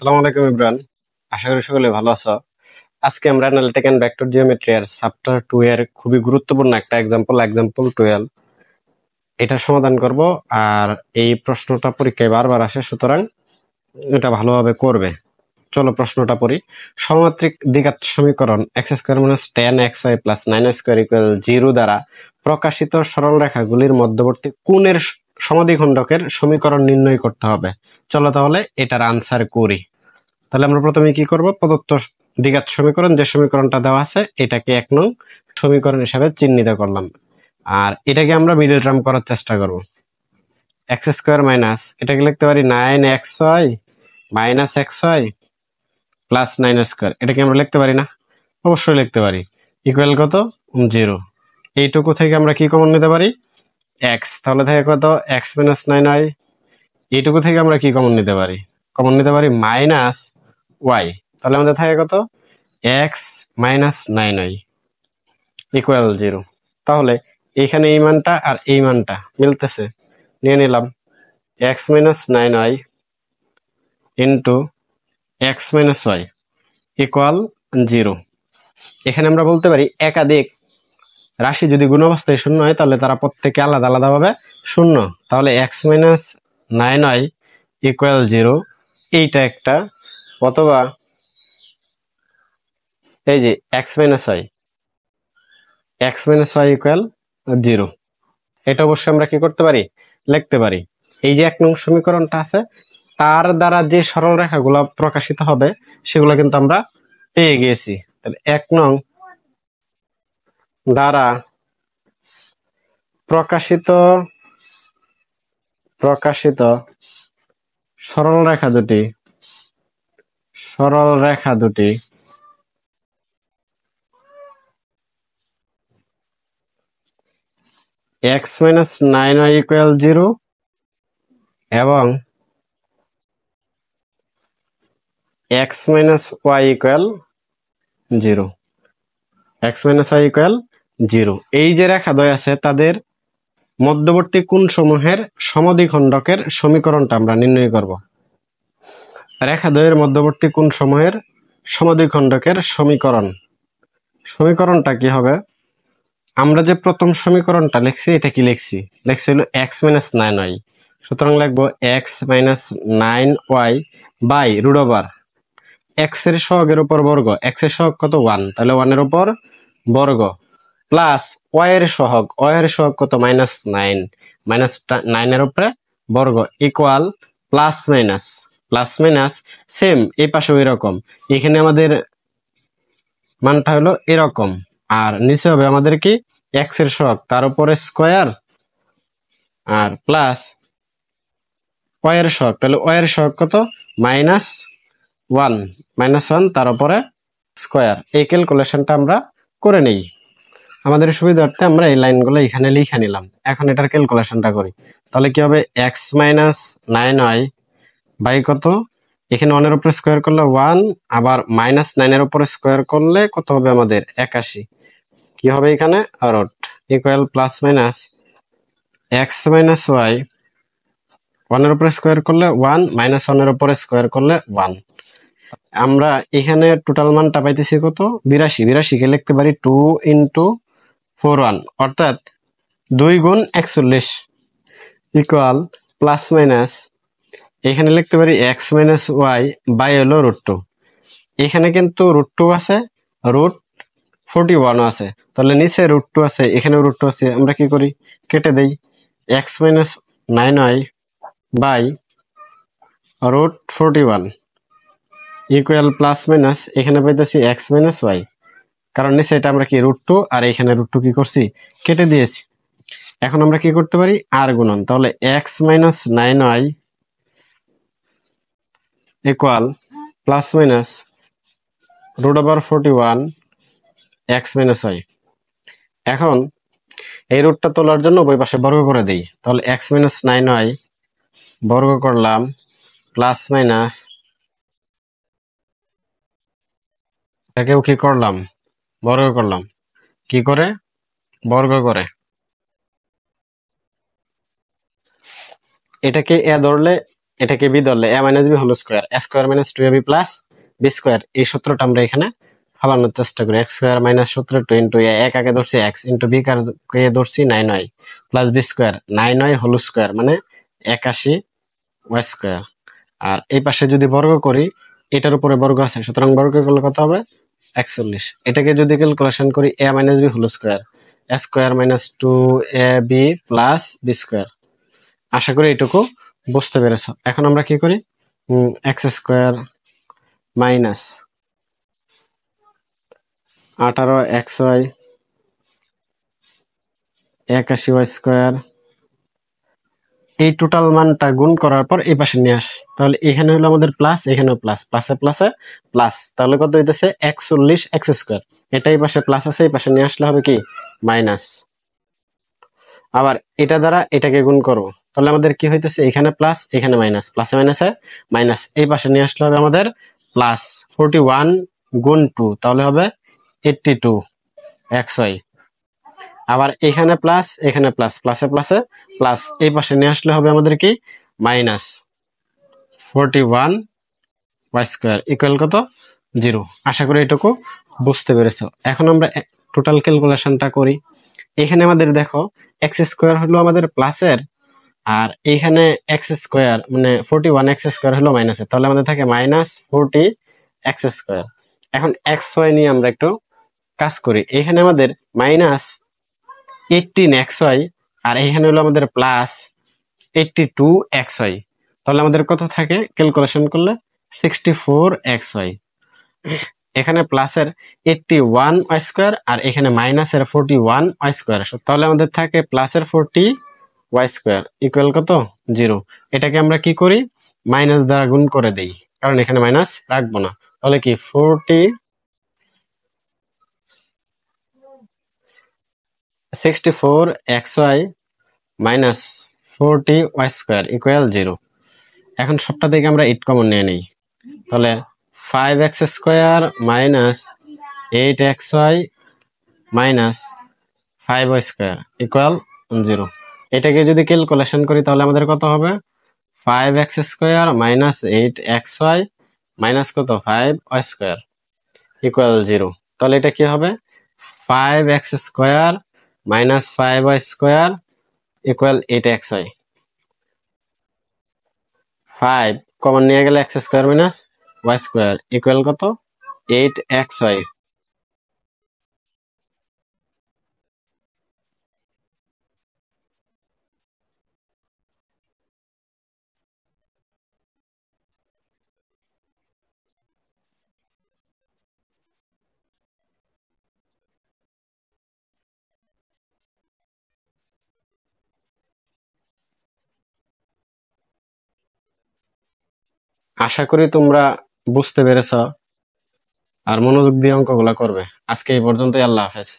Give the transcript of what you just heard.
আসসালামু আলাইকুম ইমরান। আশা করি সকলে ভালো আছো। আজকে আমরা অ্যানালিটিক এন্ড ভেক্টর জিওমেট্রি এর চ্যাপ্টার 2 এর খুবই গুরুত্বপূর্ণ একটা এক্সাম্পল 12 এটা সমাধান করব। আর এই প্রশ্নটা পরীক্ষায় বারবার আসে, সুতরাং এটা ভালোভাবে করবে। চলো প্রশ্নটা পড়ি। সমমাত্রিক দ্বিঘাত সমীকরণ x² - 10xy + 9y² = 0 দ্বারা প্রকাশিত সরলরেখাগুলির মধ্যবর্তী কোণের সমাদ্বিখণ্ডকের সমীকরণ নির্ণয় করতে হবে। চলো তাহলে এটার আনসার করি। তাহলে আমরা প্রথমে কি করব, প্রদত্ত দ্বিঘাত সমীকরণ যে সমীকরণটা দেওয়া আছে এটাকে 1 নং সমীকরণ হিসাবে চিহ্নিত করলাম। আর এটাকে আমরা মিডল টার্ম করার চেষ্টা করব। x² মাইনাস এটাকে লিখতে পারি 9xy minus xy plus 9y²। এটাকে আমরা লিখতে পারি না? অবশ্যই লিখতে পারি। ইকুয়াল কত? 0। এইটুকু থেকে আমরা কি কমন নিতে পারি? x। তাহলে থাকে কত? x minus 9y। এইটুকু থেকে আমরা কি কমন নিতে পারি? কমন নিতে পারি মাইনাস y। তাহলে আমাদের থাকে কত? x minus 9y equal 0। তাহলে এইখানে এই মানটা আর এই মানটা মিলতেছে, নিয়ে নিলাম। x minus 9y into x minus y equal 0। এখানে আমরা বলতে পারি একাধিক রাশি যদি গুণ অবস্থায় শূন্য হয় তাহলে তারা প্রত্যেকে আলাদা আলাদা ভাবে শূন্য। তাহলে x মাইনাস 9y ইকুয়াল 0 এইটা একটা, অথবা এই যে x মাইনাস y ইকুয়াল 0। এটা অবশ্যই আমরা কি করতে পারি? লিখতে পারি। এই যে 1 নং সমীকরণটা আছে তার দ্বারা যে সরলরেখাগুলো প্রকাশিত হবে সেগুলো কিন্তু আমরা পেয়ে গিয়েছি। তাহলে 1 নং দ্বারা প্রকাশিত সরলরেখা দুটি x মাইনাস 9y ইকুয়াল 0 এবং x minus y equal 0। x minus y equal 0। এই যে রেখা দ্বয় আছে তাদের মধ্যবর্তী কোণসমূহের সমদ্বিখণ্ডকের সমীকরণটা আমরা নির্ণয় করব। রেখা দ্বয়ের মধ্যবর্তী কোণসমূহের সমদ্বিখণ্ডকের সমীকরণটা কি হবে? আমরা যে প্রথম সমীকরণটা লিখছি এটা কি লিখছি হলো x মাইনাস 9y। সুতরাং লিখবো x minus 9y by root over x এর সহগের উপর বর্গ। x এর সহগ কত? 1। তাহলে 1 এর উপর বর্গ প্লাস y এর সহগ কত? মাইনাস 9। মাইনাস 9 এর উপরে বর্গ ইকুয়াল প্লাস মাইনাস সেম এই পাশেও এরকম। এখানে আমাদের মানটা হলো এরকম, আর নিচে হবে আমাদের কি x এর সহগ তার উপরে স্কয়ার আর প্লাস y এর সহগ। তাহলে y এর সহগ কত? মাইনাস 1 তার উপরে স্কয়ার। এই ক্যালকুলেশনটা আমরা করে নেই। আমাদের সুবিধার্থে আমরা এই লাইনগুলো এখানে লিখে নিলাম। এখন এটার ক্যালকুলেশনটা করি। তাহলে কি হবে? x মাইনাস 9y বাই কত? এখানে 1 এর উপরে স্কয়ার করলে 1, আবার মাইনাস 9 এর উপরে স্কয়ার করলে কত হবে আমাদের? 81। কি হবে এখানে? Root equal plus minus x minus y 1 এর উপরে স্কয়ার করলে 1, মাইনাস 1 এর উপরে স্কয়ার করলে 1। আমরা এখানে টোটাল মানটা পাইতেছি কত? 82। কে লিখতে পারি 2 ইন্টু 41, অর্থাৎ 2 গুণ 41 ইকুয়াল প্লাস মাইনাস এখানে লিখতে পারি x মাইনাস y বাই হলো √2। এখানে কিন্তু √2 আছে, √41 আছে, তাহলে নিচে √2 আছে, এখানে √2 আছে। আমরা কি করি? কেটে দেই। x minus 9y by √41 equal plus minus এখানে পাইতেছি x মাইনাস y, কারণ নিচে এটা আমরা কি √2 আর এখানে √2 কি করছি? কেটে দিয়েছি। এখন আমরা কি করতে পারি? আর গুণন। তাহলে x minus 9y equal plus minus √41 x minus y। এখন এই রুটটা তোলার জন্য উভয় পাশে বর্গ করে দেই। তাহলে x মাইনাস 9y বর্গ করলাম প্লাস মাইনাস এটাকেও কি করলাম? বর্গ করলাম। কি করে? বর্গ করে। এটাকে এ ধরলে এটাকে বি ধরলে a minus b whole square, a square minus two a b plus b square, এই সূত্রটা আমরা এখানে ফালানোর চেষ্টা করি। এক্স স্কোয়ার মাইনাস সূত্র টু ইন্টু এ, এক আগে ধরছি এক্স, ইন্টু বি কে ধরছি 9y plus b square, 9y whole square মানে 81 ওয়াই স্কোয়ার। আর এই পাশে যদি বর্গ করি, এটার উপরে বর্গ আছে, সুতরাং বর্গ করলে কত হবে 41। এটাকে যদি ক্যালকুলেশন করি, এ minus b whole square, a square minus two a b plus b square. আশা করি এটুকু বুঝতে পেরেছ। এখন আমরা কি করি, x square minus 18xy 81y square, এই টোটাল মানটা গুণ করার পর এই পাশে নিয়ে আস, তাহলে এখানে হলো আমাদের প্লাস, এখানেও প্লাস, প্লাসে প্লাসে প্লাস, তাহলে কত হইতেছে 41 এক্স স্কোয়ার। এটা এই পাশে প্লাস আছে, এই পাশে নিয়ে আসলে হবে কি মাইনাস। আবার এটা দ্বারা এটাকে গুণ করবো, তাহলে আমাদের কি হইতেছে, এখানে প্লাস এখানে মাইনাস, প্লাসে মাইনাসে মাইনাস, এই পাশে নিয়ে আসলে হবে আমাদের প্লাস 41 গুণ 2, তাহলে হবে 82 xy। আবার এখানে প্লাস এখানে প্লাস, প্লাসে প্লাসে প্লাস, এই পাশে নিয়ে আসলে হবে আমাদের কি মাইনাস 41 ওয়াই স্কোয়ার ইকুয়াল কত 0। আশা করি এটুকু বুঝতে পেরেছ। এখন আমরা টোটাল ক্যালকুলেশনটা করি। এখানে আমাদের দেখো এক্স স্কোয়ার হলো আমাদের প্লাসের, আর এইখানে এক্স স্কোয়ার মানে 41 এক্স স্কোয়ার হলো মাইনাসের, তাহলে আমাদের থাকে মাইনাস 40 এক্স স্কোয়ার। এখন এক্স ওয়াই নিয়ে আমরা একটু কাজ করি। এখানে আমাদের মাইনাস 18 এক্স ওয়াই, আর এখানে হলো আমাদের প্লাস 82 এক্স ওয়াই, তাহলে আমাদের কত থাকে ক্যালকুলেশন করলে 64 এক্স ওয়াই। এখানে প্লাসের 81 ওয়াই স্কোয়ার, আর এখানে মাইনাসের 41 ওয়াই স্কোয়ার, তাহলে আমাদের থাকে প্লাসের 40 ওয়াই স্কোয়ার ইকুয়াল কত 0। এটাকে আমরা কি করি, মাইনাস দ্বারা গুণ করে দেই, কারণ এখানে মাইনাস রাখবো না। তাহলে কি 64 x y minus 40 y square equal 0। এখন সবটা থেকে আমরা 8 কমন নিয়ে নিই, তাহলে 5x square minus 8xy minus 5y square equal 0। এটাকে যদি ক্যালকুলেশন করি তাহলে আমাদের কত হবে 5x square minus 8xy minus কত 5y স্কোয়ার ইকুয়াল 0। তাহলে এটা কি হবে 5x square minus 5y square equal 8xy। 5 common নিয়ে গেলে x square minus y square equal কত 8xy। আশা করি তোমরা বুঝতে পেরেছ আর মনোযোগ দিয়ে অঙ্কগুলা করবে। আজকে এই পর্যন্তই, আল্লাহ হাফেজ।